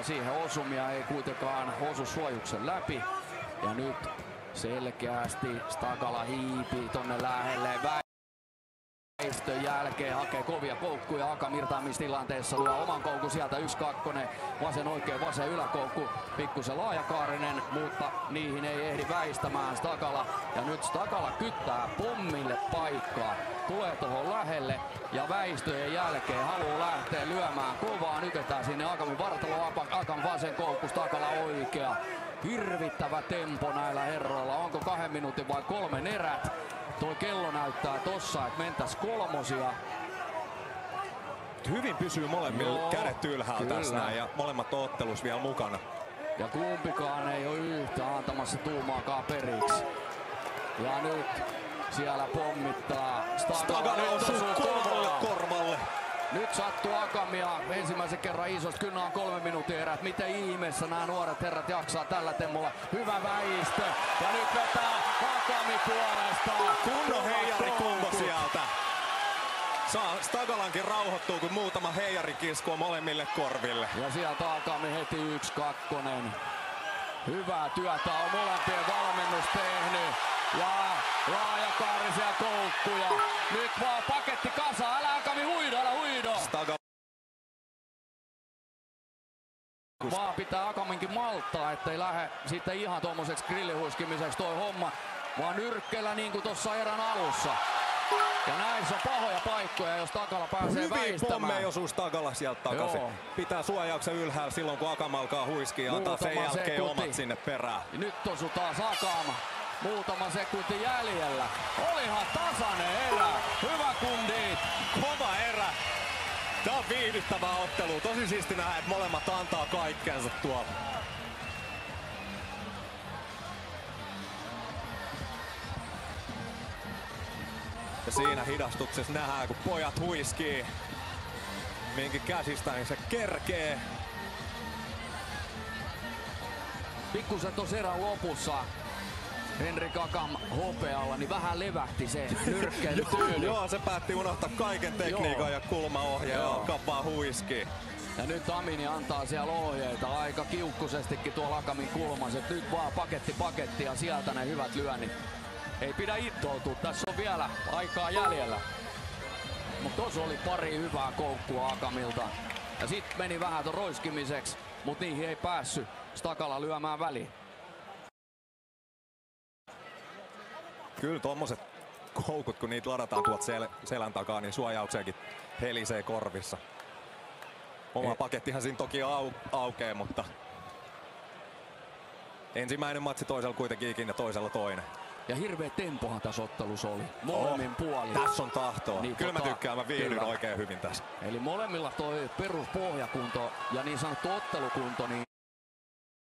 siihen osumia, ei kuitenkaan osu suojuksen läpi. Ja nyt selkeästi Stakala hiipii tonne lähelle. Väistön jälkeen hakee kovia koukkuja Akam irtaamistilanteessa, lyö oman koukun sieltä 1-2, vasen oikein, vasen yläkoukku, pikkusen laajakaarinen, mutta niihin ei ehdi väistämään Stakala. Ja nyt Stakala kyttää pommille paikkaa, tulee tuohon lähelle ja väistöjen jälkeen haluaa lähteä lyömään kovaa, nytetään sinne Akamin vartalo, Akam vasen koukku, Stakala oikea. Hirvittävä tempo näillä herroilla, onko 2 minuutin vai 3 erät? Tuo kello näyttää tossa, että mentäs kolmosia. Hyvin pysyy molemmilla kädet ylhäällä tässä näin, ja molemmat on ottelussa vielä mukana. Ja kumpikaan ei ole yhtä antamassa tuumaakaan periksi. Ja nyt siellä pommittaa Stakala osuu korvalle. Nyt sattuu Akamia ensimmäisen kerran isosti. Kyllä on 3 minuutin erät. Miten ihmeessä nämä nuoret herrat jaksaa tällä temmolla. Hyvä väistö. Ja nyt vetää Akami puolestaan. Kunnon heijarikombo sieltä. Saa Stakalankin rauhoittua, kun muutama heijarikiskua molemmille korville. Ja sieltä Akami heti 1-2. Hyvää työtä on molempien valmennus tehnyt. Ja laajakaarisia koukkuja. Nyt vaan paketti kasa. Älä Akami huido, älä huido. Vaan pitää Akaminkin malttaa, ettei lähde sitten ihan tommoseksi grillihuiskimiseksi toi homma. Vaan nyrkkeellä niin kuin tuossa erän alussa. Ja näissä on pahoja paikkoja, jos Stakala pääsee väistämään. Hyvin pommeja osuu Stakala sieltä takaisin. Joo. Pitää suojauksen ylhäällä silloin, kun Akam alkaa huiskia ja antaa sen jälkeen sekunti. Omat sinne perään. Nyt osuu taas Akam. Muutama sekunti jäljellä. Olihan tasainen erä. Hyvä kundi. Kova erä. Tää on viihdyttävä ottelu. Tosi siisti nähdä, että molemmat antaa kaikkensa tuolla. Ja siinä hidastuksessa nähdään, kun pojat huiskii. Minkin käsistä niin se kerkee. Pikkusen tuossa erän lopussa Henrik Akam hopealla, niin vähän levähti se nyrkkeilytyyli. Joo, se päätti unohtaa kaiken tekniikan ja kulmaohjeen ja alkaa vaan huiskii. Ja nyt Amini antaa siellä ohjeita aika kiukkusestikin tuolla Akamin kulmassa. Nyt vaan paketti ja sieltä ne hyvät lyönnit. Ei pidä intoutua, tässä on vielä aikaa jäljellä. Mutta tuossa oli pari hyvää koukkua Akamilta. Ja sit meni vähän ton roiskimiseksi, mutta niihin ei päässyt Stakala lyömään väliin. Kyllä tommoset koukut, kun niitä ladataan tuolta selän takaa, niin suojaukseenkin helisee korvissa. Oma pakettihan siinä toki aukee, mutta ensimmäinen matsi toisella kuitenkin ikinä, toisella toinen. Ja hirveä tempohan tässä ottelussa oli, molemmin puolin. Tässä on tahtoa. Niin, kyllä mä tykkään, mä viihdyn oikein hyvin tässä. Eli molemmilla toi peruspohjakunto ja niin sanottu ottelukunto, niin